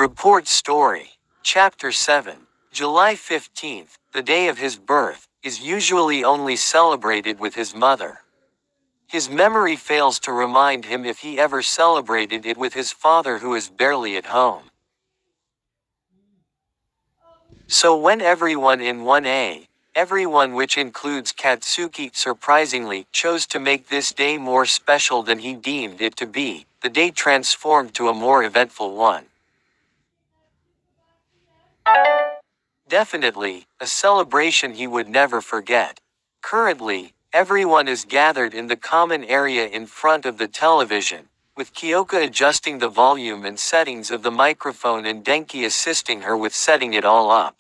Report Story. Chapter 7. July 15th, the day of his birth, is usually only celebrated with his mother. His memory fails to remind him if he ever celebrated it with his father, who is barely at home. So when everyone in 1A, everyone which includes Katsuki, surprisingly chose to make this day more special than he deemed it to be, the day transformed to a more eventful one. Definitely, a celebration he would never forget. Currently, everyone is gathered in the common area in front of the television, with Kyoka adjusting the volume and settings of the microphone and Denki assisting her with setting it all up.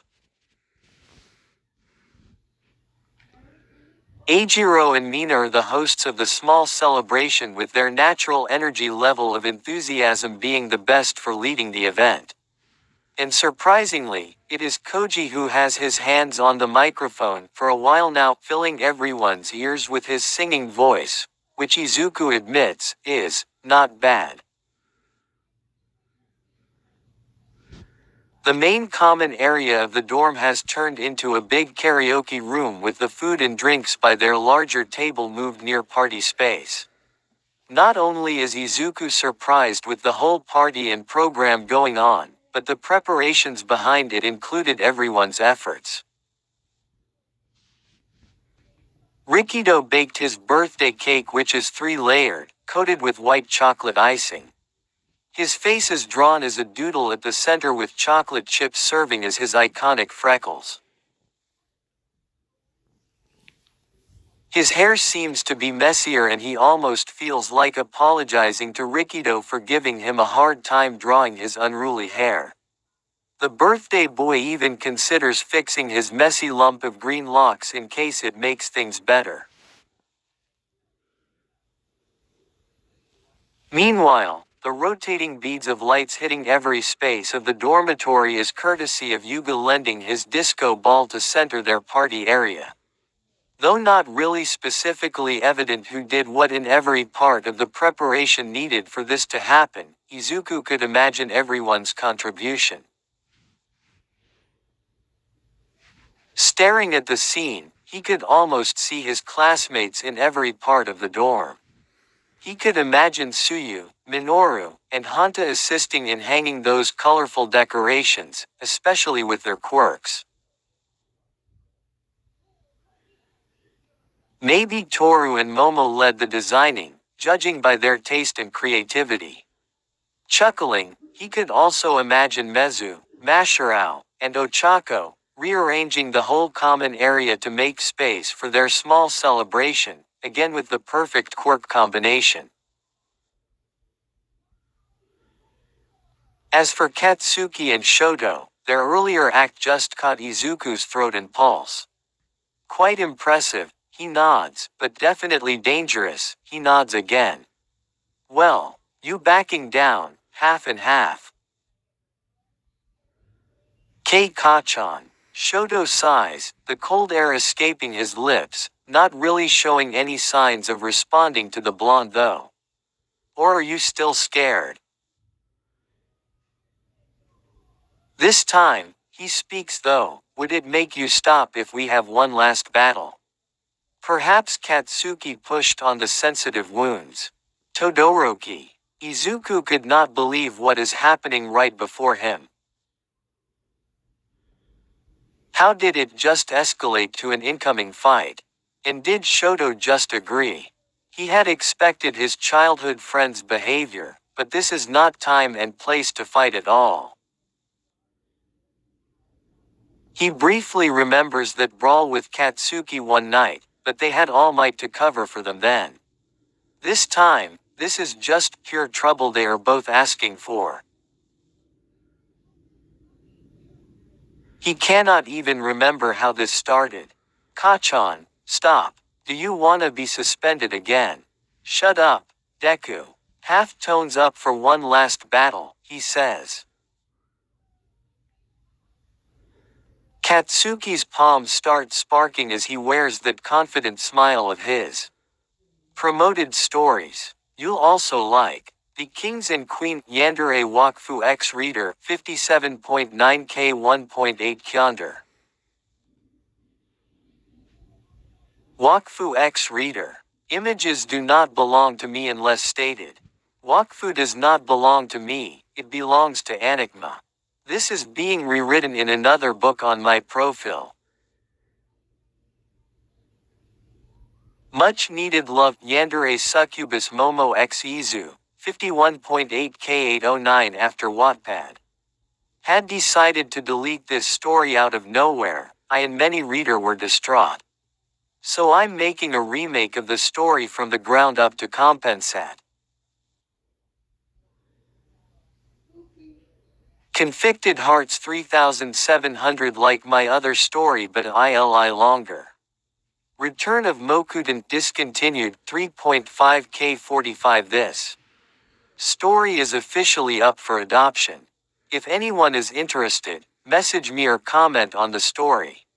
Eijiro and Mina are the hosts of the small celebration, with their natural energy level of enthusiasm being the best for leading the event. And surprisingly, it is Koji who has his hands on the microphone for a while now, filling everyone's ears with his singing voice, which Izuku admits is not bad. The main common area of the dorm has turned into a big karaoke room, with the food and drinks by their larger table moved near party space. Not only is Izuku surprised with the whole party and program going on, but the preparations behind it included everyone's efforts. Rikido baked his birthday cake, which is 3-layered, coated with white chocolate icing. His face is drawn as a doodle at the center, with chocolate chips serving as his iconic freckles. His hair seems to be messier, and he almost feels like apologizing to Rikido for giving him a hard time drawing his unruly hair. The birthday boy even considers fixing his messy lump of green locks in case it makes things better. Meanwhile, the rotating beads of lights hitting every space of the dormitory is courtesy of Yuga lending his disco ball to center their party area. Though not really specifically evident who did what in every part of the preparation needed for this to happen, Izuku could imagine everyone's contribution. Staring at the scene, he could almost see his classmates in every part of the dorm. He could imagine Tsuyu, Minoru, and Hanta assisting in hanging those colorful decorations, especially with their quirks. Maybe Toru and Momo led the designing, judging by their taste and creativity. Chuckling, he could also imagine Mezu, Mashirao, and Ochako rearranging the whole common area to make space for their small celebration, again with the perfect quirk combination. As for Katsuki and Shoto, their earlier act just caught Izuku's throat and pulse. Quite impressive, he nods, but definitely dangerous, he nods again. Well, you backing down, half and half. Kei-ka-chan. Shoto sighs, the cold air escaping his lips, not really showing any signs of responding to the blonde though. Or are you still scared? This time, he speaks though, would it make you stop if we have one last battle? Perhaps Katsuki pushed on the sensitive wounds. Todoroki. Izuku could not believe what is happening right before him. How did it just escalate to an incoming fight? And did Shoto just agree? He had expected his childhood friend's behavior, but this is not time and place to fight at all. He briefly remembers that brawl with Katsuki one night, but they had All Might to cover for them then. This time, this is just pure trouble they are both asking for. He cannot even remember how this started. Kachan, stop. Do you wanna be suspended again? Shut up, Deku. Half tones up for one last battle, he says. Katsuki's palms start sparking as he wears that confident smile of his. Promoted stories. You'll also like. The Kings and Queen Yandere Wakfu X Reader 57.9K 1.8 Kyonder. Wakfu X Reader. Images do not belong to me unless stated. Wakfu does not belong to me, it belongs to Enigma. This is being rewritten in another book on my profile. Much needed love Yandere Succubus Momo X Izu, 51.8K809 after Wattpad. Had decided to delete this story out of nowhere, I and many reader were distraught. So I'm making a remake of the story from the ground up to compensate. Convicted Hearts 3700 like my other story but ILI longer. Return of Mokuden discontinued 3.5K45 This story is officially up for adoption. If anyone is interested, message me or comment on the story.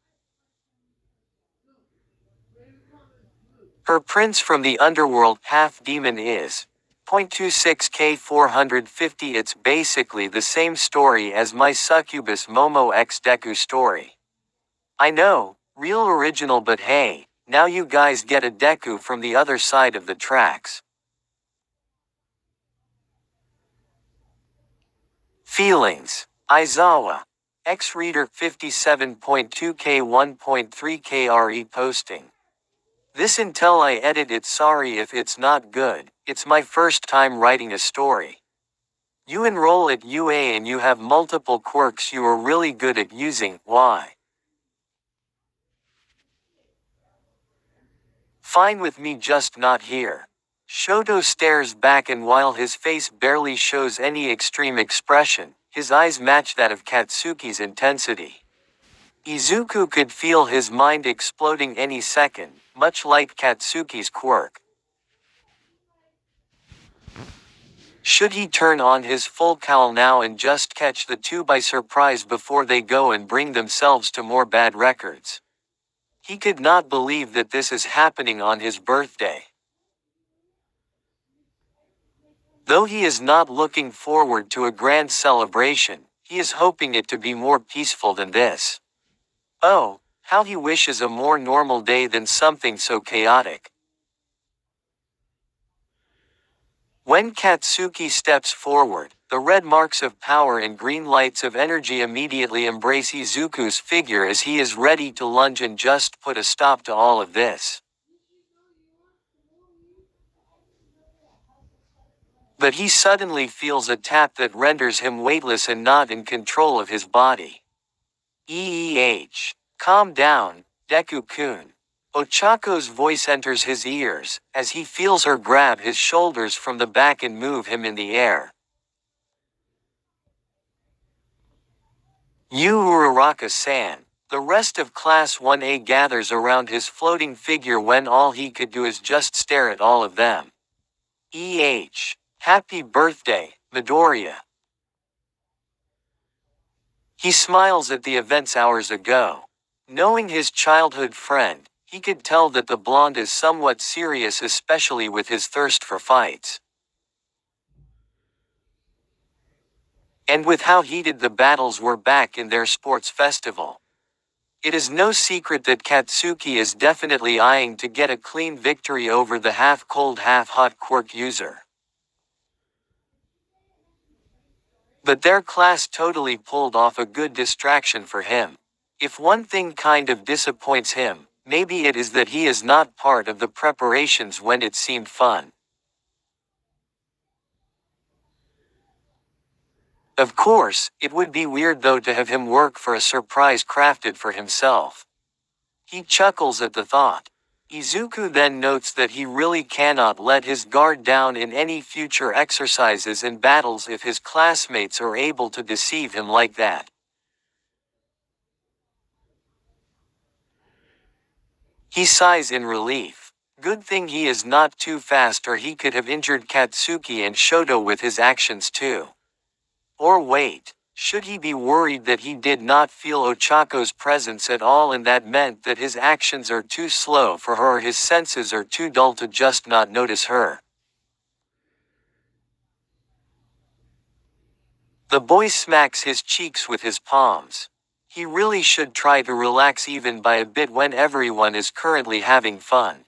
Her prince from the underworld half-demon is 0.26K450 It's basically the same story as my Succubus Momo X Deku story. I know, real original but hey, now you guys get a Deku from the other side of the tracks. Feelings. Izuocha. X-Reader 57.2K 1.3K RE posting. This until I edit it sorry if it's not good, it's my first time writing a story. You enroll at UA and you have multiple quirks you are really good at using, why? Fine with me just not here. Shoto stares back and while his face barely shows any extreme expression, his eyes match that of Katsuki's intensity. Izuku could feel his mind exploding any second, much like Katsuki's quirk. Should he turn on his full cowl now and just catch the two by surprise before they go and bring themselves to more bad records? He could not believe that this is happening on his birthday. Though he is not looking forward to a grand celebration, he is hoping it to be more peaceful than this. Oh, how he wishes a more normal day than something so chaotic. When Katsuki steps forward, the red marks of power and green lights of energy immediately embrace Izuku's figure as he is ready to lunge and just put a stop to all of this. But he suddenly feels a tap that renders him weightless and not in control of his body. Calm down, Deku-kun. Ochako's voice enters his ears, as he feels her grab his shoulders from the back and move him in the air. Uraraka-san. The rest of Class 1A gathers around his floating figure when all he could do is just stare at all of them. Happy birthday, Midoriya. He smiles at the events hours ago. Knowing his childhood friend, he could tell that the blonde is somewhat serious, especially with his thirst for fights. And with how heated the battles were back in their sports festival. It is no secret that Katsuki is definitely eyeing to get a clean victory over the half-cold half-hot quirk user. But their class totally pulled off a good distraction for him. If one thing kind of disappoints him, maybe it is that he is not part of the preparations when it seemed fun. Of course, it would be weird though to have him work for a surprise crafted for himself. He chuckles at the thought. Izuku then notes that he really cannot let his guard down in any future exercises and battles if his classmates are able to deceive him like that. He sighs in relief. Good thing he is not too fast or he could have injured Katsuki and Shoto with his actions too. Or wait, should he be worried that he did not feel Ochako's presence at all and that meant that his actions are too slow for her or his senses are too dull to just not notice her? The boy smacks his cheeks with his palms. He really should try to relax even by a bit when everyone is currently having fun.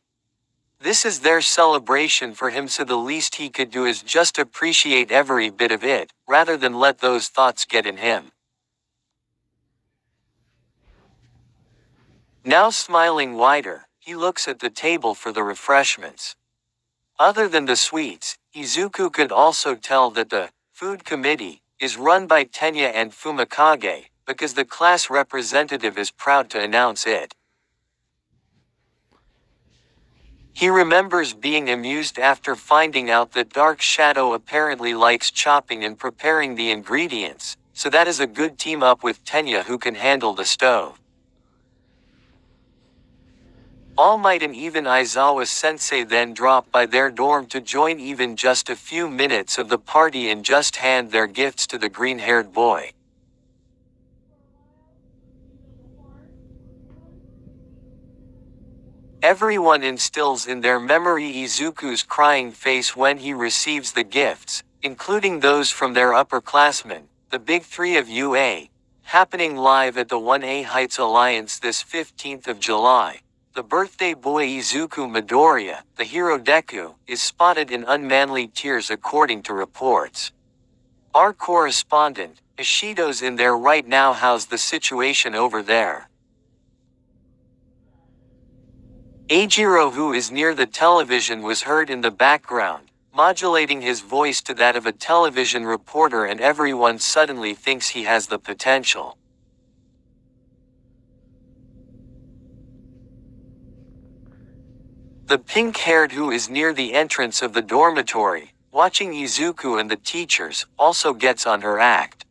This is their celebration for him, so the least he could do is just appreciate every bit of it, rather than let those thoughts get in him. Now smiling wider, he looks at the table for the refreshments. Other than the sweets, Izuku could also tell that the food committee is run by Tenya and Fumikage, because the class representative is proud to announce it. He remembers being amused after finding out that Dark Shadow apparently likes chopping and preparing the ingredients, so that is a good team up with Tenya who can handle the stove. All Might and even Izawa-sensei then drop by their dorm to join even just a few minutes of the party and just hand their gifts to the green-haired boy. Everyone instills in their memory Izuku's crying face when he receives the gifts, including those from their upperclassmen, the Big Three of UA, happening live at the 1A Heights Alliance this 15th of July. The birthday boy Izuku Midoriya, the hero Deku, is spotted in unmanly tears according to reports. Our correspondent, Ishido's in there right now. How's the situation over there? Eijiro, who is near the television, was heard in the background, modulating his voice to that of a television reporter, and everyone suddenly thinks he has the potential. The pink-haired who is near the entrance of the dormitory, watching Izuku and the teachers, also gets on her act.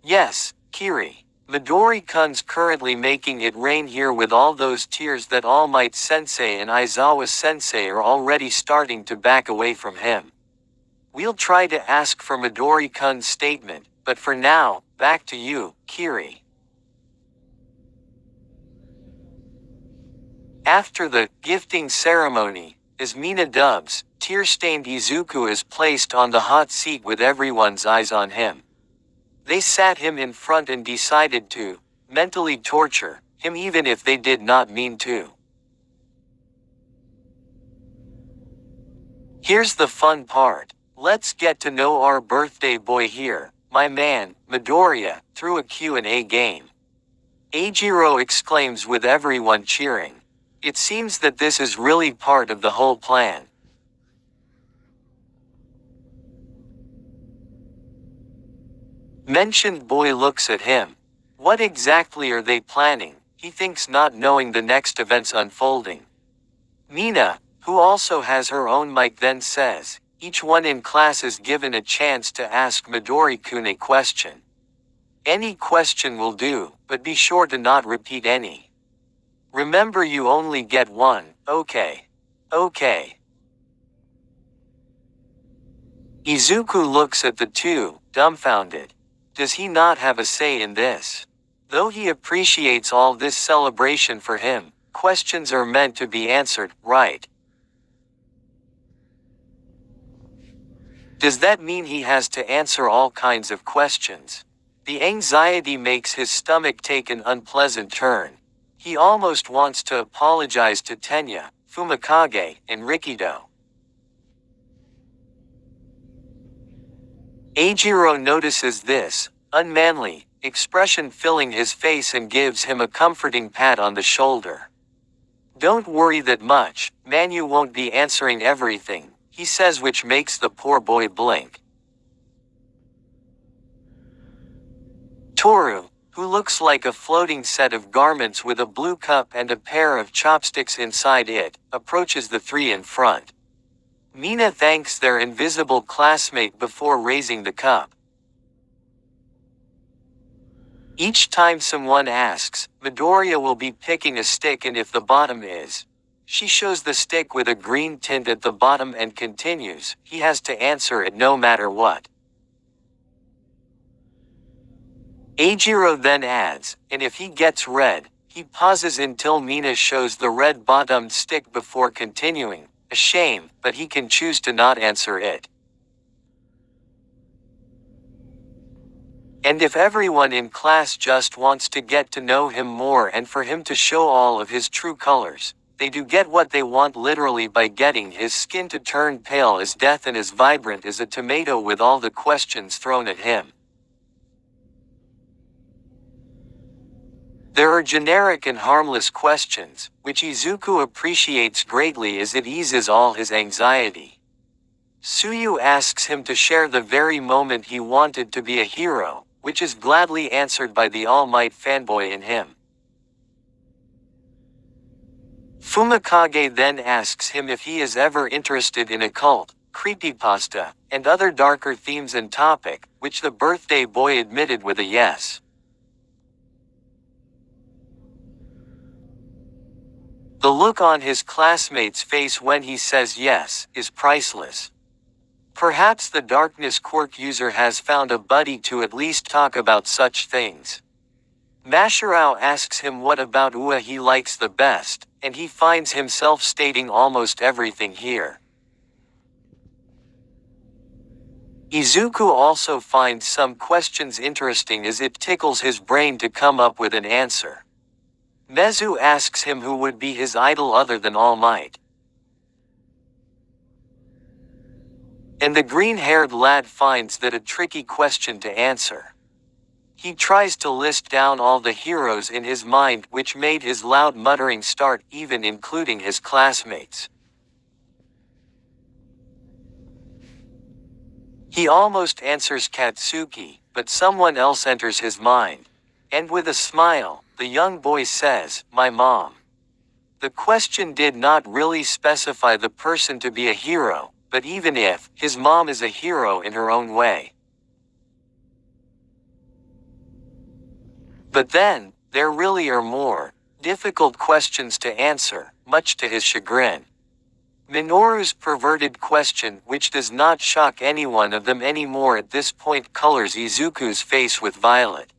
Yes, Kiri. Midori-kun's currently making it rain here with all those tears that All Might Sensei and Aizawa Sensei are already starting to back away from him. We'll try to ask for Midori-kun's statement, but for now, back to you, Kiri. After the gifting ceremony, as Mina dubs, tear-stained Izuku is placed on the hot seat with everyone's eyes on him. They sat him in front and decided to mentally torture him even if they did not mean to. Here's the fun part. Let's get to know our birthday boy here, my man, Midoriya, through a Q&A game. Eijiro exclaims with everyone cheering. It seems that this is really part of the whole plan. Mentioned boy looks at him. What exactly are they planning? He thinks, not knowing the next events unfolding. Mina, who also has her own mic, then says, each one in class is given a chance to ask Midori-kun a question. Any question will do, but be sure to not repeat any. Remember, you only get one, okay? Okay. Izuku looks at the two, dumbfounded. Does he not have a say in this? Though he appreciates all this celebration for him, questions are meant to be answered, right? Does that mean he has to answer all kinds of questions? The anxiety makes his stomach take an unpleasant turn. He almost wants to apologize to Tenya, Fumikage, and Rikido. Eijiro notices this unmanly expression filling his face and gives him a comforting pat on the shoulder. Don't worry that much, man, you won't be answering everything, he says, which makes the poor boy blink. Toru, who looks like a floating set of garments with a blue cup and a pair of chopsticks inside it, approaches the three in front. Mina thanks their invisible classmate before raising the cup. Each time someone asks, Midoriya will be picking a stick, and if the bottom is, she shows the stick with a green tint at the bottom and continues, he has to answer it no matter what. Eijiro then adds, and if he gets red, he pauses until Mina shows the red-bottomed stick before continuing, a shame, but he can choose to not answer it. And if everyone in class just wants to get to know him more and for him to show all of his true colors, they do get what they want literally by getting his skin to turn pale as death and as vibrant as a tomato with all the questions thrown at him. There are generic and harmless questions, which Izuku appreciates greatly as it eases all his anxiety. Suyu asks him to share the very moment he wanted to be a hero, which is gladly answered by the All Might fanboy in him. Fumikage then asks him if he is ever interested in occult, creepypasta, and other darker themes and topic, which the birthday boy admitted with a yes. The look on his classmate's face when he says yes is priceless. Perhaps the darkness quirk user has found a buddy to at least talk about such things. Mashirao asks him what about Ua he likes the best, and he finds himself stating almost everything here. Izuku also finds some questions interesting as it tickles his brain to come up with an answer. Mezu asks him who would be his idol other than All Might. And the green-haired lad finds that a tricky question to answer. He tries to list down all the heroes in his mind, which made his loud muttering start, even including his classmates. He almost answers Katsuki, but someone else enters his mind. And with a smile, the young boy says, "My mom." The question did not really specify the person to be a hero, but even if, his mom is a hero in her own way. But then, there really are more difficult questions to answer, much to his chagrin. Minoru's perverted question, which does not shock anyone of them anymore at this point, colors Izuku's face with violet.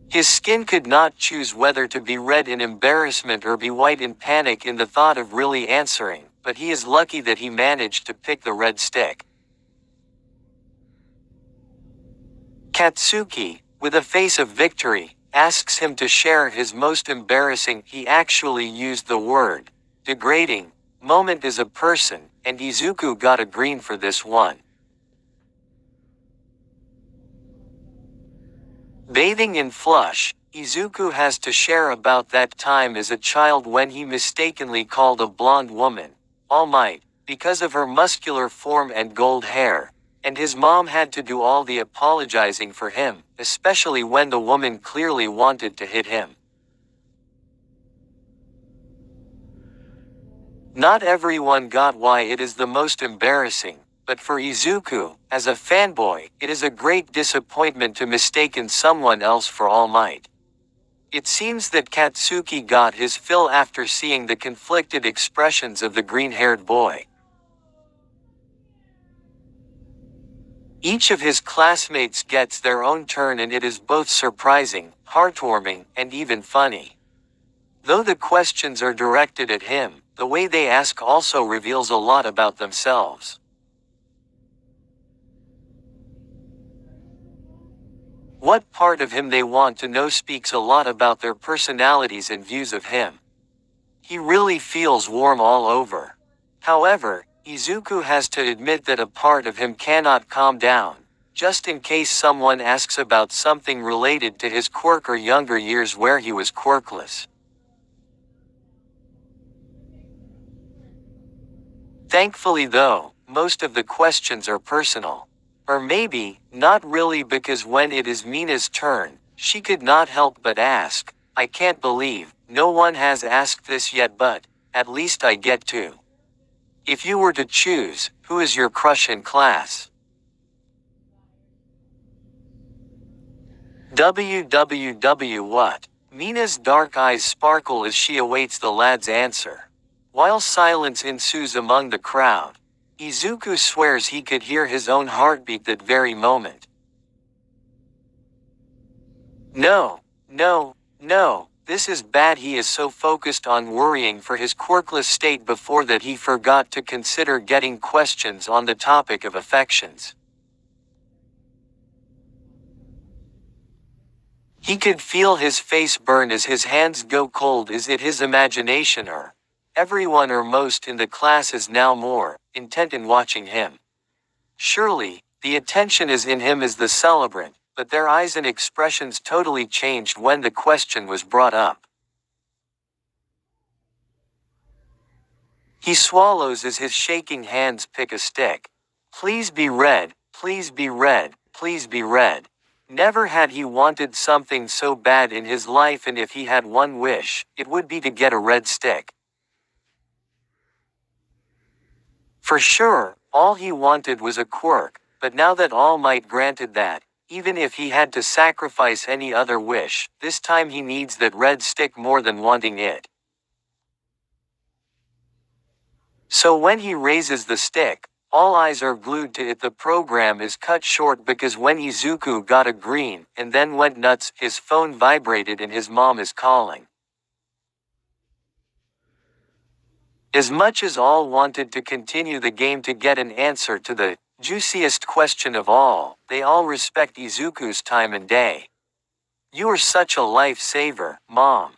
His skin could not choose whether to be red in embarrassment or be white in panic in the thought of really answering, but he is lucky that he managed to pick the red stick. Katsuki, with a face of victory, asks him to share his most embarrassing, he actually used the word, degrading, moment as a person, and Izuku got a green for this one. Bathing in flush, Izuku has to share about that time as a child when he mistakenly called a blonde woman, All Might, because of her muscular form and gold hair, and his mom had to do all the apologizing for him, especially when the woman clearly wanted to hit him. Not everyone got why it is the most embarrassing, but for Izuku, as a fanboy, it is a great disappointment to mistaken someone else for All Might. It seems that Katsuki got his fill after seeing the conflicted expressions of the green-haired boy. Each of his classmates gets their own turn, and it is both surprising, heartwarming, and even funny. Though the questions are directed at him, the way they ask also reveals a lot about themselves. What part of him they want to know speaks a lot about their personalities and views of him. He really feels warm all over. However, Izuku has to admit that a part of him cannot calm down, just in case someone asks about something related to his quirk or younger years where he was quirkless. Thankfully though, most of the questions are personal. Or maybe, not really, because when it is Mina's turn, she could not help but ask, "I can't believe, no one has asked this yet, but, at least I get to. If you were to choose, who is your crush in class?" What? Mina's dark eyes sparkle as she awaits the lad's answer. While silence ensues among the crowd, Izuku swears he could hear his own heartbeat that very moment. No, this is bad. He is so focused on worrying for his quirkless state before that he forgot to consider getting questions on the topic of affections. He could feel his face burn as his hands go cold. Is it his imagination, or everyone or most in the class is now more intent in watching him? Surely, the attention is in him as the celebrant, but their eyes and expressions totally changed when the question was brought up. He swallows as his shaking hands pick a stick. Please be red, please be red, please be red. Never had he wanted something so bad in his life, and if he had one wish, it would be to get a red stick. For sure, all he wanted was a quirk, but now that All Might granted that, even if he had to sacrifice any other wish, this time he needs that red stick more than wanting it. So when he raises the stick, all eyes are glued to it. The program is cut short because when Izuku got a green, and then went nuts, his phone vibrated and his mom is calling. As much as all wanted to continue the game to get an answer to the juiciest question of all, they all respect Izuku's time and day. You are such a lifesaver, Mom.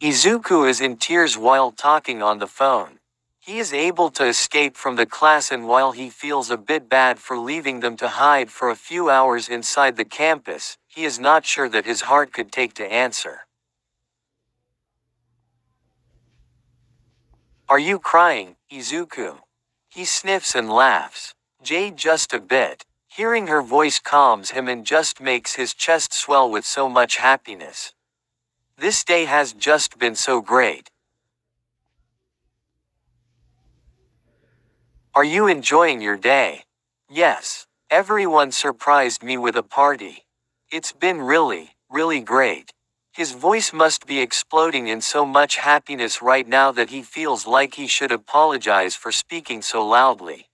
Izuku is in tears while talking on the phone. He is able to escape from the class, and while he feels a bit bad for leaving them to hide for a few hours inside the campus, he is not sure that his heart could take to answer. Are you crying, Izuku? He sniffs and laughs. Just a bit. Hearing her voice calms him and just makes his chest swell with so much happiness. This day has just been so great. Are you enjoying your day? Yes. Everyone surprised me with a party. It's been really, really great. His voice must be exploding in so much happiness right now that he feels like he should apologize for speaking so loudly.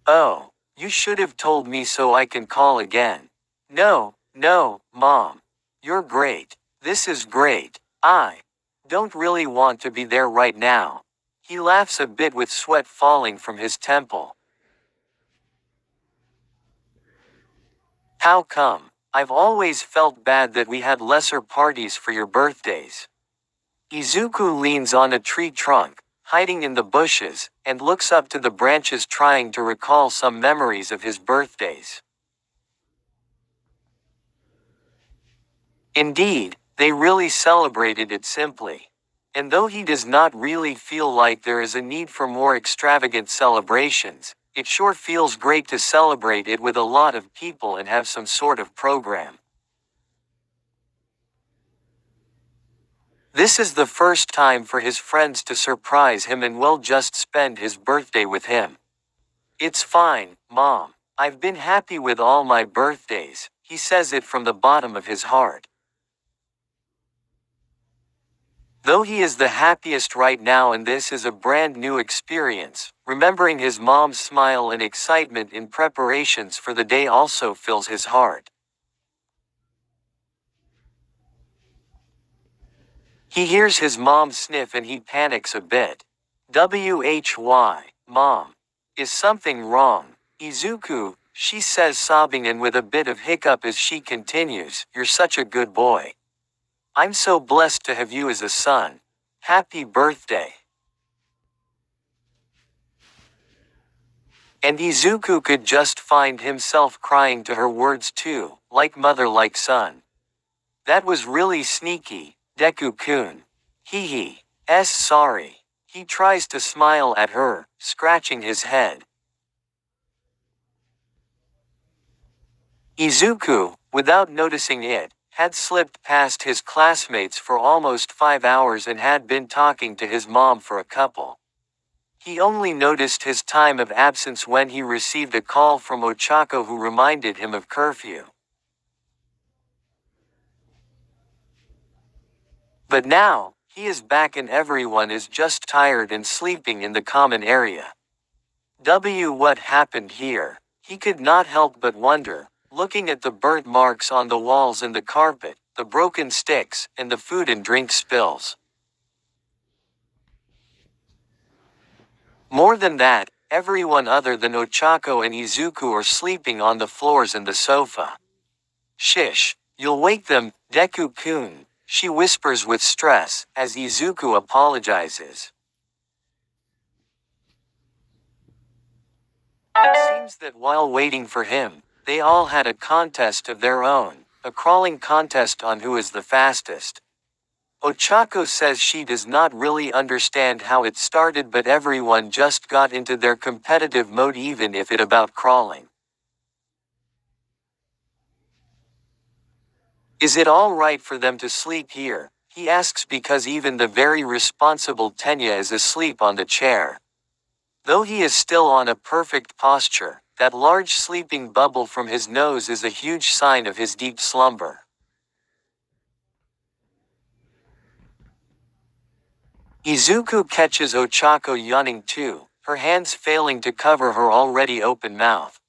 Oh, you should have told me so I can call again. No, Mom. You're great. This is great. I don't really want to be there right now. He laughs a bit with sweat falling from his temple. How come? I've always felt bad that we had lesser parties for your birthdays. Izuku leans on a tree trunk, hiding in the bushes, and looks up to the branches trying to recall some memories of his birthdays. Indeed, they really celebrated it simply. And though he does not really feel like there is a need for more extravagant celebrations, it sure feels great to celebrate it with a lot of people and have some sort of program. This is the first time for his friends to surprise him and will just spend his birthday with him. It's fine, Mom. I've been happy with all my birthdays, he says it from the bottom of his heart. Though he is the happiest right now and this is a brand new experience, remembering his mom's smile and excitement in preparations for the day also fills his heart. He hears his mom sniff and he panics a bit. Why, Mom? Is something wrong? Izuku, she says sobbing and with a bit of hiccup as she continues, you're such a good boy. I'm so blessed to have you as a son. Happy birthday. And Izuku could just find himself crying to her words too, like mother like son. That was really sneaky, Deku-kun. Hee. Sorry. He tries to smile at her, scratching his head. Izuku, without noticing it, had slipped past his classmates for almost 5 hours and had been talking to his mom for a couple. He only noticed his time of absence when he received a call from Ochako who reminded him of curfew. But now, he is back and everyone is just tired and sleeping in the common area. What happened here? He could not help but wonder, looking at the burnt marks on the walls and the carpet, the broken sticks, and the food and drink spills. More than that, everyone other than Ochako and Izuku are sleeping on the floors and the sofa. Shish, you'll wake them, Deku-kun, she whispers with stress, as Izuku apologizes. It seems that while waiting for him, they all had a contest of their own, a crawling contest on who is the fastest. Ochako says she does not really understand how it started, but everyone just got into their competitive mode even if it about crawling. Is it all right for them to sleep here? He asks because even the very responsible Tenya is asleep on the chair. Though he is still on a perfect posture, that large sleeping bubble from his nose is a huge sign of his deep slumber. Izuku catches Ochako yawning too, her hands failing to cover her already open mouth.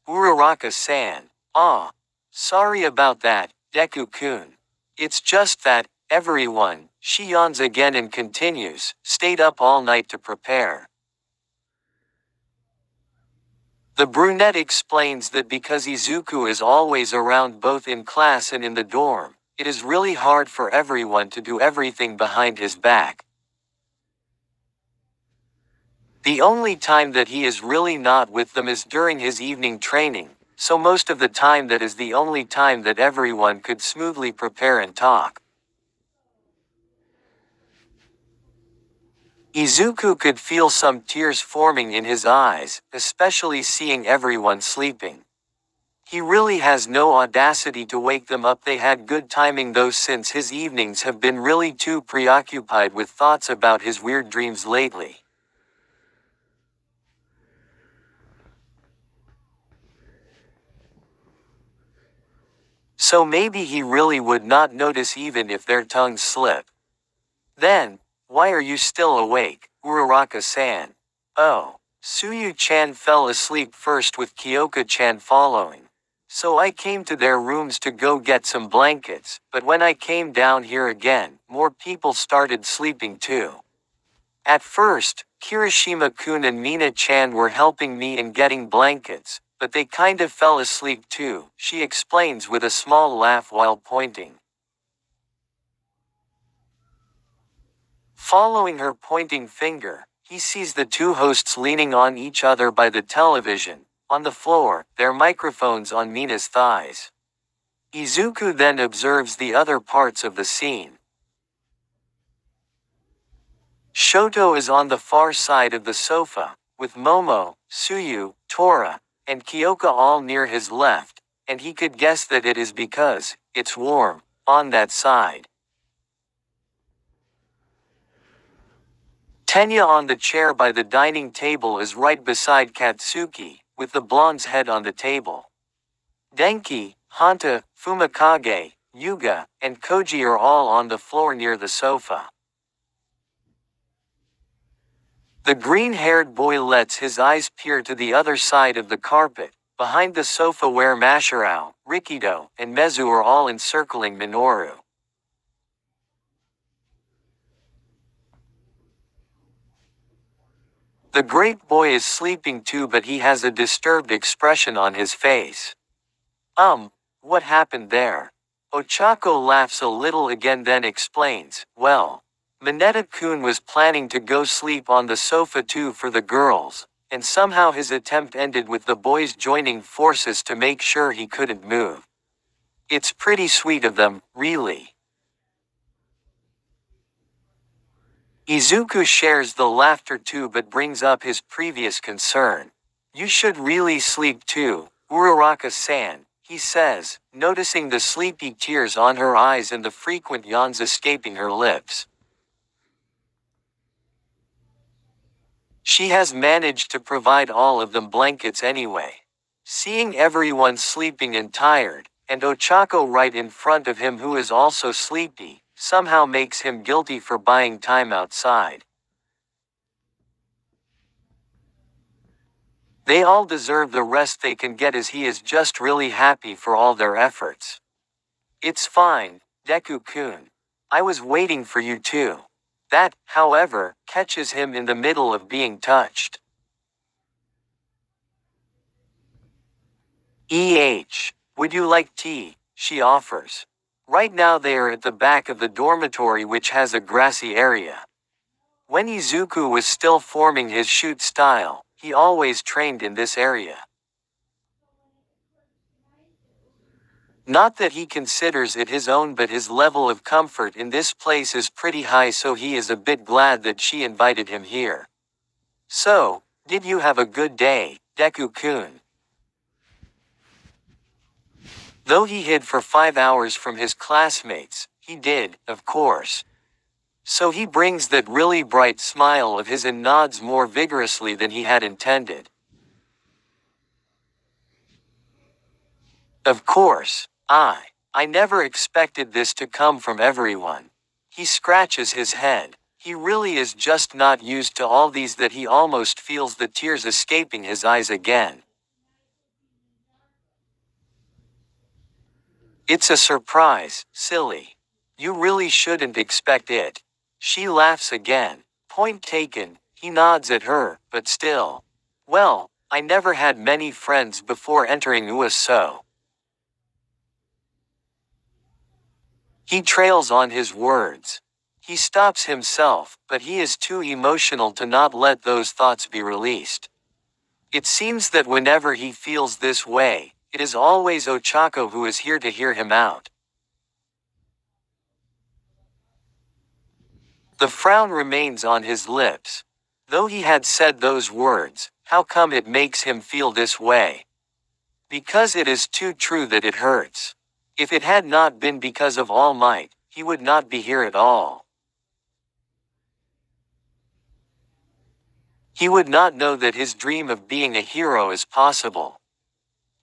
Uraraka-san. Ah. Sorry about that, Deku-kun. It's just that, everyone, she yawns again and continues, stayed up all night to prepare. The brunette explains that because Izuku is always around both in class and in the dorm, it is really hard for everyone to do everything behind his back. The only time that he is really not with them is during his evening training, so most of the time that is the only time that everyone could smoothly prepare and talk. Izuku could feel some tears forming in his eyes, especially seeing everyone sleeping. He really has no audacity to wake them up. They had good timing though, since his evenings have been really too preoccupied with thoughts about his weird dreams lately. So maybe he really would not notice even if their tongues slip. Then, why are you still awake, Uraraka-san? Oh, Suyu-chan fell asleep first with Kyoka-chan following. So I came to their rooms to go get some blankets, but when I came down here again, more people started sleeping too. At first, Kirishima-kun and Mina-chan were helping me in getting blankets, but they kind of fell asleep too, she explains with a small laugh while pointing. Following her pointing finger, he sees the two hosts leaning on each other by the television, on the floor, their microphones on Mina's thighs. Izuku then observes the other parts of the scene. Shoto is on the far side of the sofa, with Momo, Suyu, Tora, and Kyoka all near his left, and he could guess that it is because it's warm on that side. Tenya on the chair by the dining table is right beside Katsuki, with the blonde's head on the table. Denki, Hanta, Fumikage, Yuga, and Koji are all on the floor near the sofa. The green-haired boy lets his eyes peer to the other side of the carpet, behind the sofa where Mashirao, Rikido, and Mezu are all encircling Minoru. The great boy is sleeping too, but he has a disturbed expression on his face. What happened there? Ochako laughs a little again, then explains, well, Mineta-kun was planning to go sleep on the sofa too for the girls, and somehow his attempt ended with the boys joining forces to make sure he couldn't move. It's pretty sweet of them, really. Izuku shares the laughter too, but brings up his previous concern. You should really sleep too, Uraraka-san, he says, noticing the sleepy tears on her eyes and the frequent yawns escaping her lips. She has managed to provide all of them blankets anyway. Seeing everyone sleeping and tired, and Ochako right in front of him who is also sleepy, somehow makes him guilty for buying time outside. They all deserve the rest they can get, as he is just really happy for all their efforts. It's fine, Deku-kun. I was waiting for you too. That, however, catches him in the middle of being touched. Would you like tea? She offers. Right now they are at the back of the dormitory, which has a grassy area. When Izuku was still forming his shoot style, he always trained in this area. Not that he considers it his own, but his level of comfort in this place is pretty high, so he is a bit glad that she invited him here. So, did you have a good day, Deku-kun? Though he hid for 5 hours from his classmates, he did, of course. So he brings that really bright smile of his and nods more vigorously than he had intended. Of course, I never expected this to come from everyone. He scratches his head. He really is just not used to all these that he almost feels the tears escaping his eyes again. It's a surprise, silly. You really shouldn't expect it. She laughs again. Point taken, he nods at her, but still. Well, I never had many friends before entering UA, so. He trails on his words. He stops himself, but he is too emotional to not let those thoughts be released. It seems that whenever he feels this way, it is always Ochako who is here to hear him out. The frown remains on his lips. Though he had said those words, how come it makes him feel this way? Because it is too true that it hurts. If it had not been because of All Might, he would not be here at all. He would not know that his dream of being a hero is possible.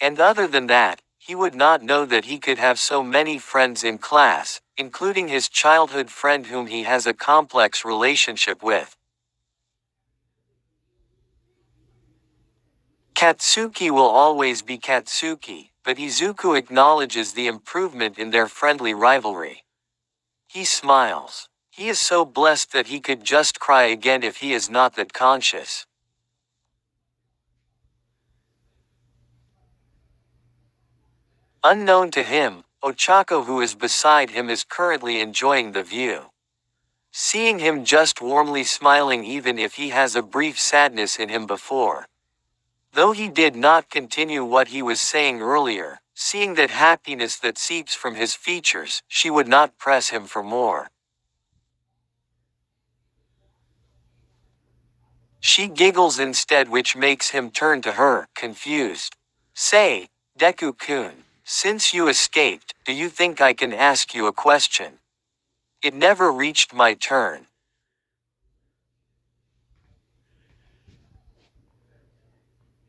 And other than that, he would not know that he could have so many friends in class, including his childhood friend whom he has a complex relationship with. Katsuki will always be Katsuki, but Izuku acknowledges the improvement in their friendly rivalry. He smiles. He is so blessed that he could just cry again if he is not that conscious. Unknown to him, Ochako, who is beside him, is currently enjoying the view. Seeing him just warmly smiling even if he has a brief sadness in him before. Though he did not continue what he was saying earlier, seeing that happiness that seeps from his features, she would not press him for more. She giggles instead, which makes him turn to her, confused. Say, Deku-kun, since you escaped, do you think I can ask you a question? It never reached my turn.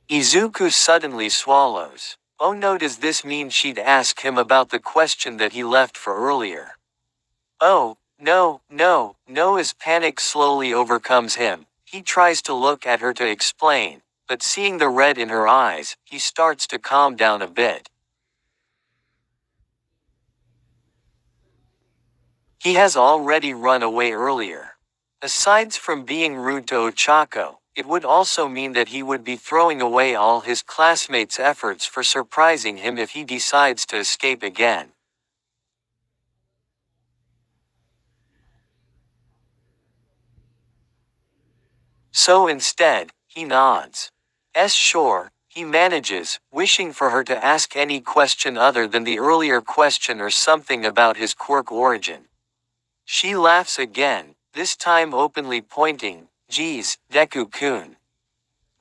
Izuku suddenly swallows. Oh no, does this mean she'd ask him about the question that he left for earlier? Oh, no, as panic slowly overcomes him, he tries to look at her to explain, but seeing the red in her eyes, he starts to calm down a bit. He has already run away earlier. Aside from being rude to Ochako, it would also mean that he would be throwing away all his classmates' efforts for surprising him if he decides to escape again. So instead, he nods. Sure, he manages, wishing for her to ask any question other than the earlier question or something about his quirk origin. She laughs again, this time openly pointing, geez, Deku-kun.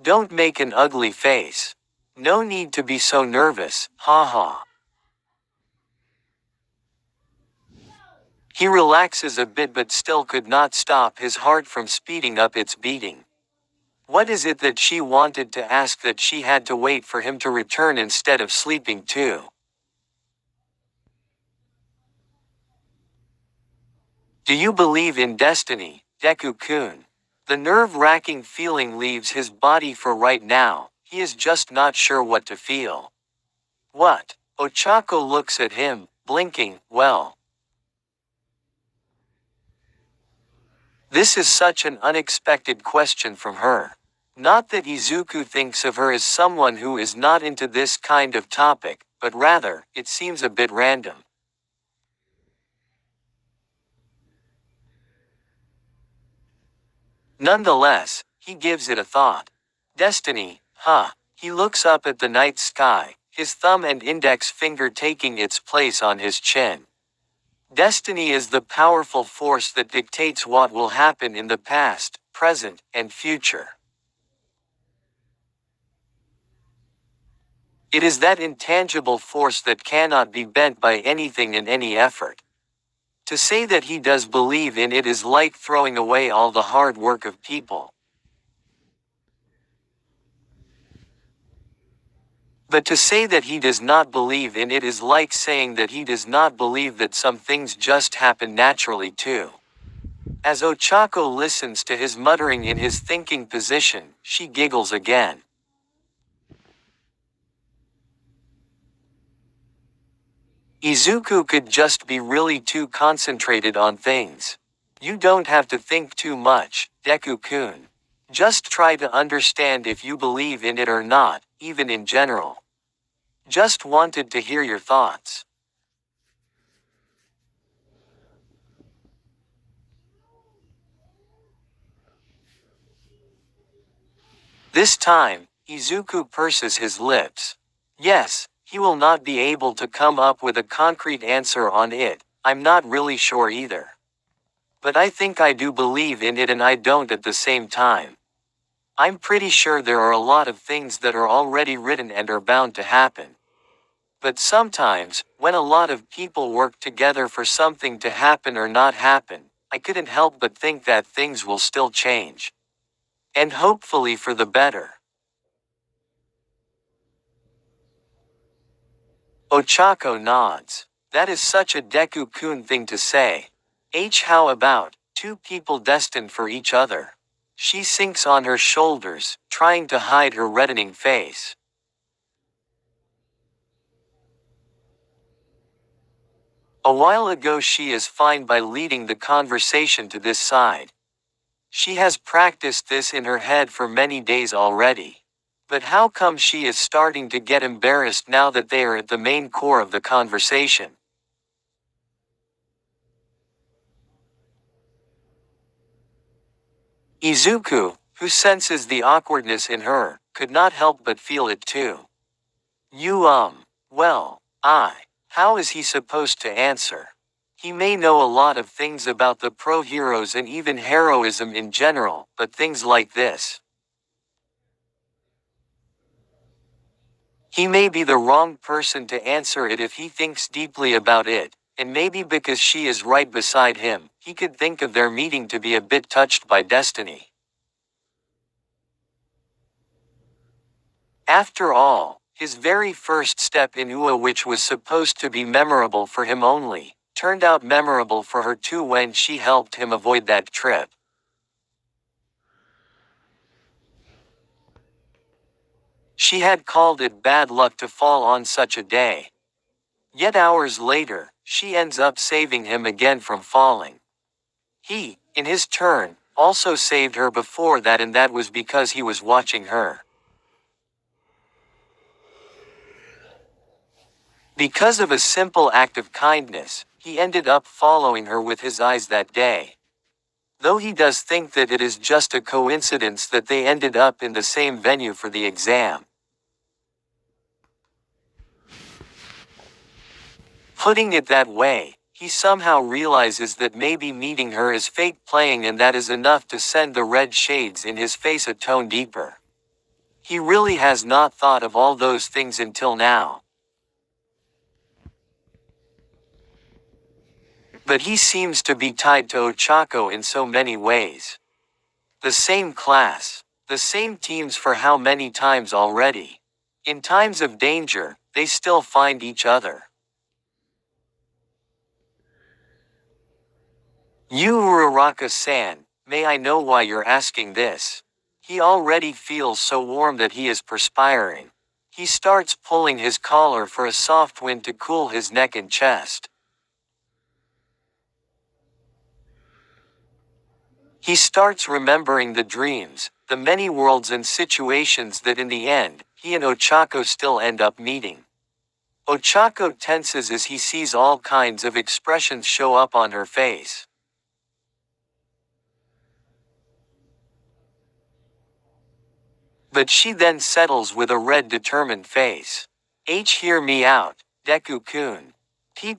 Don't make an ugly face. No need to be so nervous, haha. He relaxes a bit but still could not stop his heart from speeding up its beating. What is it that she wanted to ask that she had to wait for him to return instead of sleeping too? Do you believe in destiny, Deku-kun? The nerve-wracking feeling leaves his body for right now, he is just not sure what to feel. What? Ochako looks at him, blinking, well. This is such an unexpected question from her. Not that Izuku thinks of her as someone who is not into this kind of topic, but rather, it seems a bit random. Nonetheless, he gives it a thought. Destiny, huh? He looks up at the night sky, his thumb and index finger taking its place on his chin. Destiny is the powerful force that dictates what will happen in the past, present, and future. It is that intangible force that cannot be bent by anything in any effort. To say that he does believe in it is like throwing away all the hard work of people. But to say that he does not believe in it is like saying that he does not believe that some things just happen naturally too. As Ochako listens to his muttering in his thinking position, she giggles again. Izuku could just be really too concentrated on things. You don't have to think too much, Deku-kun. Just try to understand if you believe in it or not, even in general. Just wanted to hear your thoughts. This time, Izuku purses his lips. Yes, he will not be able to come up with a concrete answer on it, I'm not really sure either. But I think I do believe in it and I don't at the same time. I'm pretty sure there are a lot of things that are already written and are bound to happen. But sometimes, when a lot of people work together for something to happen or not happen, I couldn't help but think that things will still change. And hopefully for the better. Ochako nods. That is such a Deku-kun thing to say. How about, two people destined for each other? She sinks on her shoulders, trying to hide her reddening face. A while ago she is fine by leading the conversation to this side. She has practiced this in her head for many days already. But how come she is starting to get embarrassed now that they are at the main core of the conversation? Izuku, who senses the awkwardness in her, could not help but feel it too. How is he supposed to answer? He may know a lot of things about the pro-heroes and even heroism in general, but things like this. He may be the wrong person to answer it if he thinks deeply about it, and maybe because she is right beside him, he could think of their meeting to be a bit touched by destiny. After all, his very first step in UA, which was supposed to be memorable for him only, turned out memorable for her too when she helped him avoid that trip. She had called it bad luck to fall on such a day. Yet hours later, she ends up saving him again from falling. He, in his turn, also saved her before that, and that was because he was watching her. Because of a simple act of kindness, he ended up following her with his eyes that day. Though he does think that it is just a coincidence that they ended up in the same venue for the exam. Putting it that way, he somehow realizes that maybe meeting her is fate playing, and that is enough to send the red shades in his face a tone deeper. He really has not thought of all those things until now. But he seems to be tied to Ochako in so many ways. The same class, the same teams for how many times already? In times of danger, they still find each other. You Uraraka-san, may I know why you're asking this? He already feels so warm that he is perspiring. He starts pulling his collar for a soft wind to cool his neck and chest. He starts remembering the dreams, the many worlds and situations that in the end, he and Ochako still end up meeting. Ochako tenses as he sees all kinds of expressions show up on her face. But she then settles with a red determined face. Hear me out, Deku-kun.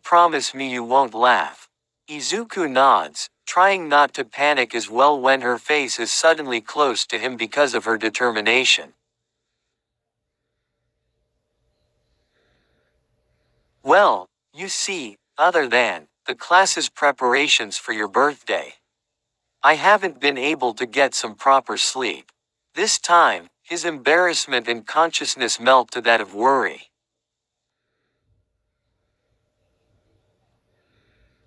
Promise me you won't laugh. Izuku nods, trying not to panic as well when her face is suddenly close to him because of her determination. Well, you see, other than the class's preparations for your birthday, I haven't been able to get some proper sleep. This time, his embarrassment and consciousness melt to that of worry.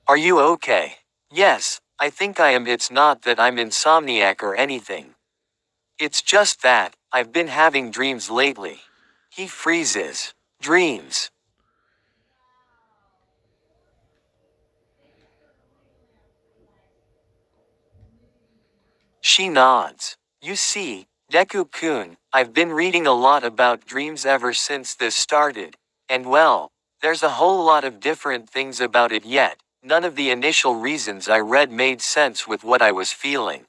Are you okay? Yes, I think I am. It's not that I'm insomniac or anything. It's just that, I've been having dreams lately. He freezes. Dreams. She nods. You see, Deku-kun, I've been reading a lot about dreams ever since this started. And well, there's a whole lot of different things about it yet. None of the initial reasons I read made sense with what I was feeling.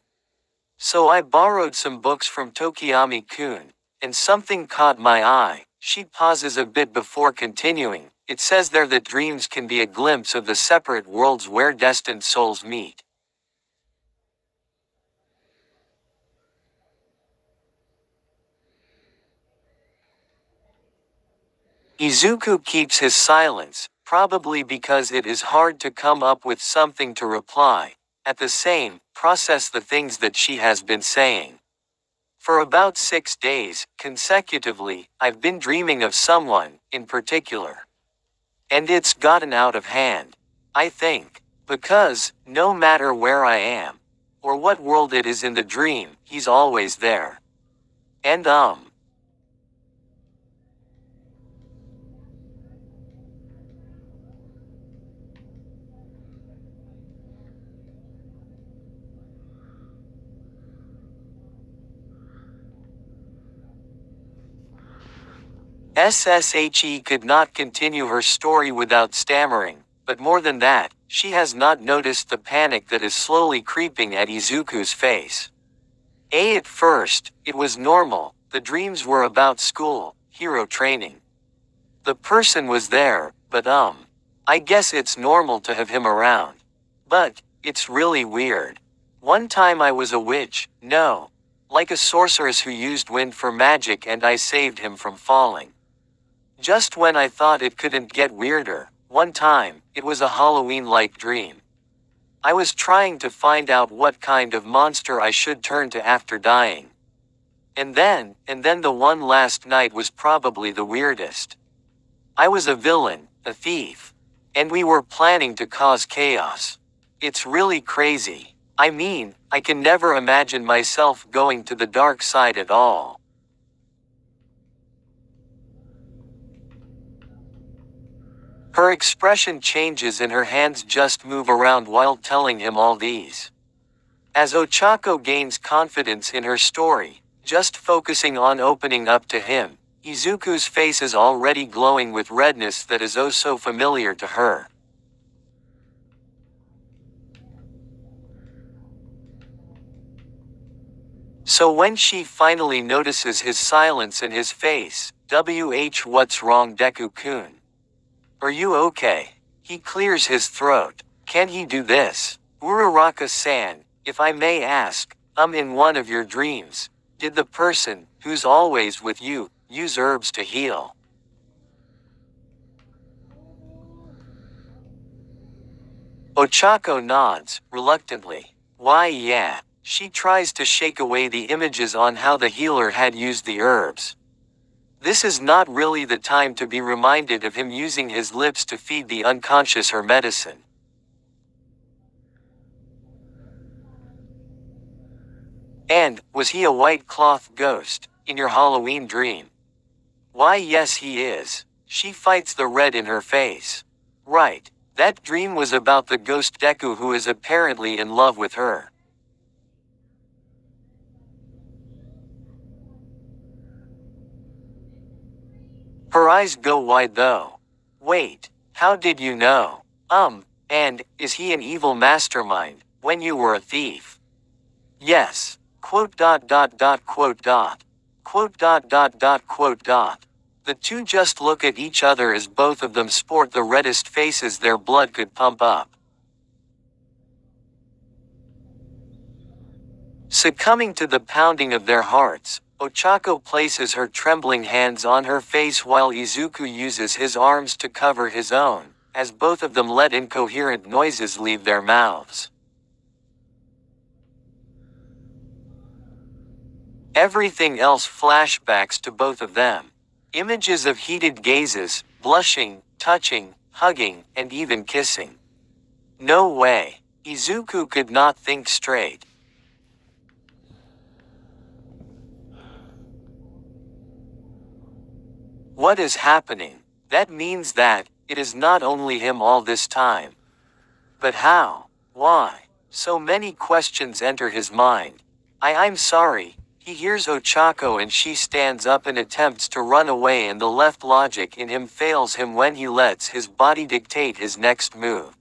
So I borrowed some books from Tokiyami-kun, and something caught my eye. She pauses a bit before continuing. It says there that dreams can be a glimpse of the separate worlds where destined souls meet. Izuku keeps his silence, probably because it is hard to come up with something to reply. At the same, process the things that she has been saying. For about 6 days, consecutively, I've been dreaming of someone, in particular. And it's gotten out of hand. I think. Because, no matter where I am, or what world it is in the dream, he's always there. And SSHE could not continue her story without stammering, but more than that, she has not noticed the panic that is slowly creeping at Izuku's face. At first, it was normal, the dreams were about school, hero training. The person was there, but I guess it's normal to have him around. But, it's really weird. One time I was a witch, no. Like a sorceress who used wind for magic and I saved him from falling. Just when I thought it couldn't get weirder, one time, it was a Halloween-like dream. I was trying to find out what kind of monster I should turn to after dying. And then the one last night was probably the weirdest. I was a villain, a thief. And we were planning to cause chaos. It's really crazy. I mean, I can never imagine myself going to the dark side at all. Her expression changes and her hands just move around while telling him all these. As Ochako gains confidence in her story, just focusing on opening up to him, Izuku's face is already glowing with redness that is oh so familiar to her. So when she finally notices his silence and his face, what's wrong Deku-kun? Are you okay? He clears his throat. Can he do this? Uraraka-san, if I may ask, in one of your dreams, did the person, who's always with you, use herbs to heal? Ochako nods, reluctantly. Why yeah. She tries to shake away the images on how the healer had used the herbs. This is not really the time to be reminded of him using his lips to feed the unconscious her medicine. And, was he a white cloth ghost, in your Halloween dream? Why yes he is. She fights the red in her face. Right, that dream was about the ghost Deku who is apparently in love with her. Her eyes go wide though. Wait, how did you know? And, is he an evil mastermind, when you were a thief? Yes. Quote dot dot dot quote dot. Quote dot dot dot quote dot. The two just look at each other as both of them sport the reddest faces their blood could pump up. Succumbing to the pounding of their hearts, Ochako places her trembling hands on her face while Izuku uses his arms to cover his own, as both of them let incoherent noises leave their mouths. Everything else flashbacks to both of them. Images of heated gazes, blushing, touching, hugging, and even kissing. No way. Izuku could not think straight. What is happening? That means that, it is not only him all this time. But how? Why? So many questions enter his mind. I'm sorry. He hears Ochako and she stands up and attempts to run away, and the left logic in him fails him when he lets his body dictate his next move.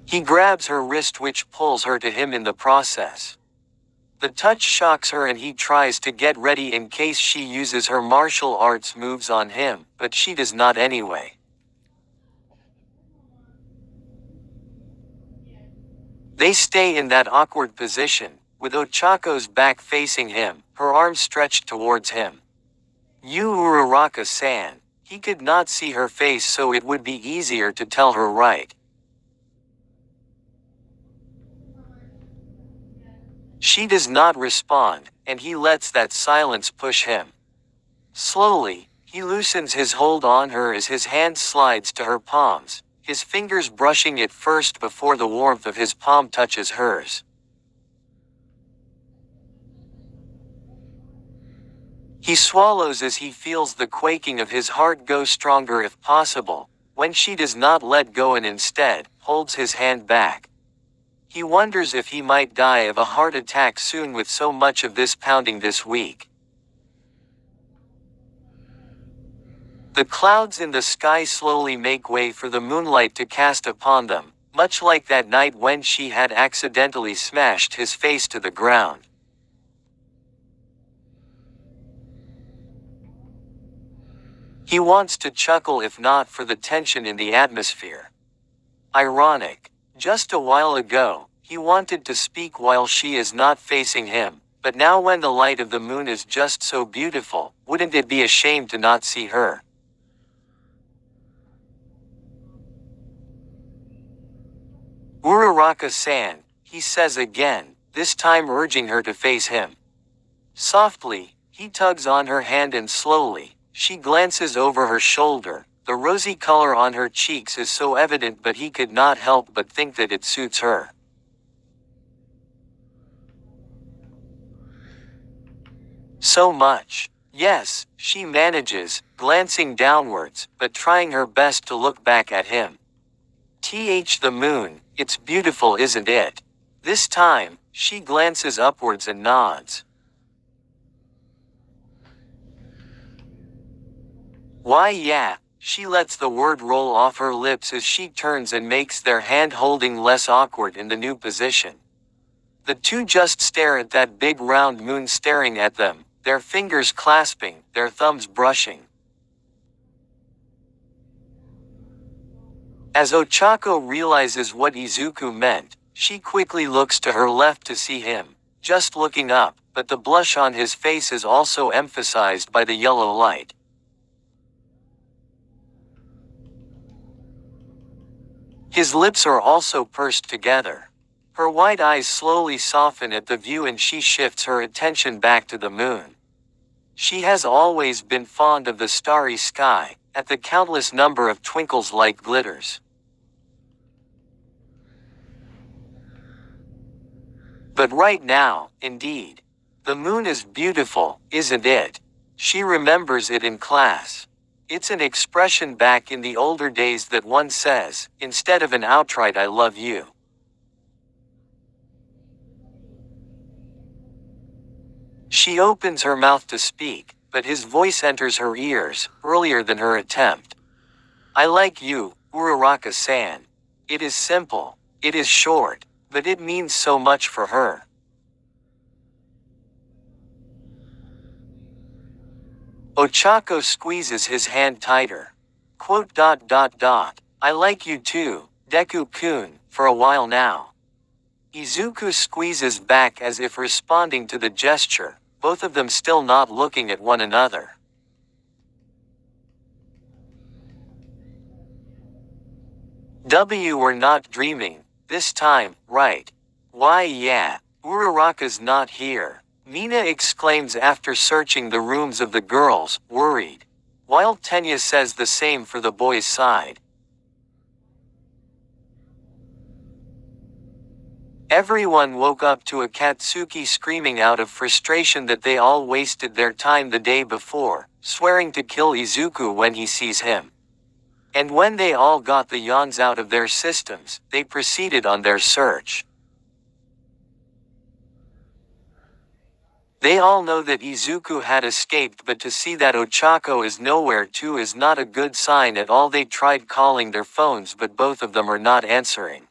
He grabs her wrist, which pulls her to him in the process. The touch shocks her and he tries to get ready in case she uses her martial arts moves on him, but she does not anyway. They stay in that awkward position, with Ochako's back facing him, her arms stretched towards him. Uraraka-san. He could not see her face, so it would be easier to tell her right. She does not respond, and he lets that silence push him. Slowly, he loosens his hold on her as his hand slides to her palms, his fingers brushing it first before the warmth of his palm touches hers. He swallows as he feels the quaking of his heart go stronger if possible, when she does not let go and instead, holds his hand back. He wonders if he might die of a heart attack soon with so much of this pounding this week. The clouds in the sky slowly make way for the moonlight to cast upon them, much like that night when she had accidentally smashed his face to the ground. He wants to chuckle if not for the tension in the atmosphere. Ironic. Just a while ago, he wanted to speak while she is not facing him, but now when the light of the moon is just so beautiful, wouldn't it be a shame to not see her? Uraraka-san, he says again, this time urging her to face him. Softly, he tugs on her hand and slowly, she glances over her shoulder. The rosy color on her cheeks is so evident, but he could not help but think that it suits her. So much. Yes, she manages, glancing downwards, but trying her best to look back at him. The moon, it's beautiful, isn't it? This time, she glances upwards and nods. Why yeah. She lets the word roll off her lips as she turns and makes their hand-holding less awkward in the new position. The two just stare at that big round moon staring at them, their fingers clasping, their thumbs brushing. As Ochako realizes what Izuku meant, she quickly looks to her left to see him, just looking up, but the blush on his face is also emphasized by the yellow light. His lips are also pursed together. Her wide eyes slowly soften at the view and she shifts her attention back to the moon. She has always been fond of the starry sky, at the countless number of twinkles like glitters. But right now, indeed, the moon is beautiful, isn't it? She remembers it in class. It's an expression back in the older days that one says, instead of an outright I love you. She opens her mouth to speak, but his voice enters her ears, earlier than her attempt. I like you, Uraraka-san. It is simple, it is short, but it means so much for her. Ochako squeezes his hand tighter. I like you too, Deku-kun, for a while now. Izuku squeezes back as if responding to the gesture, both of them still not looking at one another. We're not dreaming, this time, right? Why yeah, Uraraka's not here, Mina exclaims after searching the rooms of the girls, worried. While Tenya says the same for the boys' side. Everyone woke up to Akatsuki screaming out of frustration that they all wasted their time the day before, swearing to kill Izuku when he sees him. And when they all got the yawns out of their systems, they proceeded on their search. They all know that Izuku had escaped, but to see that Ochako is nowhere too is not a good sign at all. They tried calling their phones, but both of them are not answering.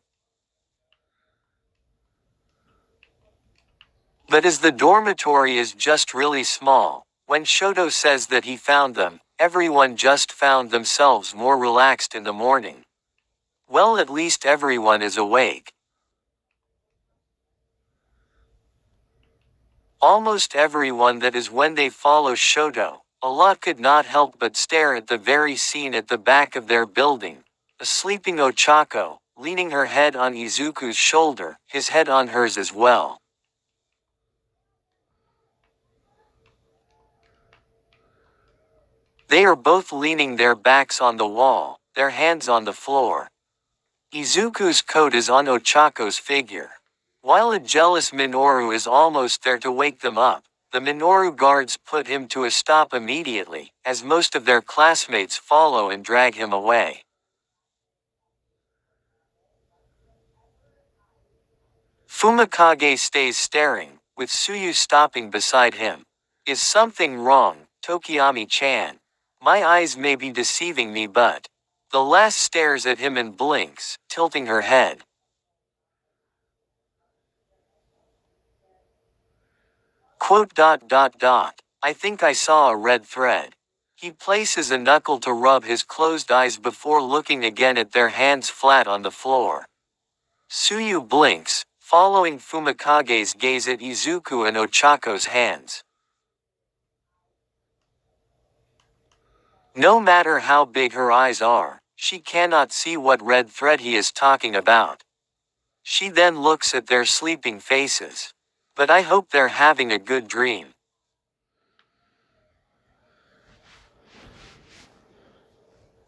But as the dormitory is just really small, when Shoto says that he found them, everyone just found themselves more relaxed in the morning. Well, at least everyone is awake. Almost everyone, that is when they follow Shoto. A lot could not help but stare at the very scene at the back of their building. A sleeping Ochako, leaning her head on Izuku's shoulder, his head on hers as well. They are both leaning their backs on the wall, their hands on the floor. Izuku's coat is on Ochako's figure. While a jealous Minoru is almost there to wake them up, the Minoru guards put him to a stop immediately, as most of their classmates follow and drag him away. Fumikage stays staring, with Tsuyu stopping beside him. Is something wrong, Tokiyami-chan? My eyes may be deceiving me, but... The last stares at him and blinks, tilting her head. I think I saw a red thread. He places a knuckle to rub his closed eyes before looking again at their hands flat on the floor. Tsuyu blinks, following Fumikage's gaze at Izuku and Ochako's hands. No matter how big her eyes are, she cannot see what red thread he is talking about. She then looks at their sleeping faces. But I hope they're having a good dream.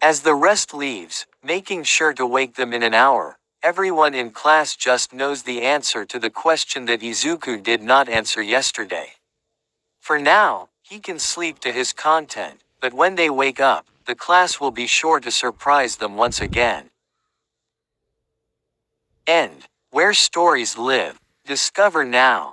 As the rest leaves, making sure to wake them in an hour, everyone in class just knows the answer to the question that Izuku did not answer yesterday. For now, he can sleep to his content, but when they wake up, the class will be sure to surprise them once again. End. Where stories live. Discover now.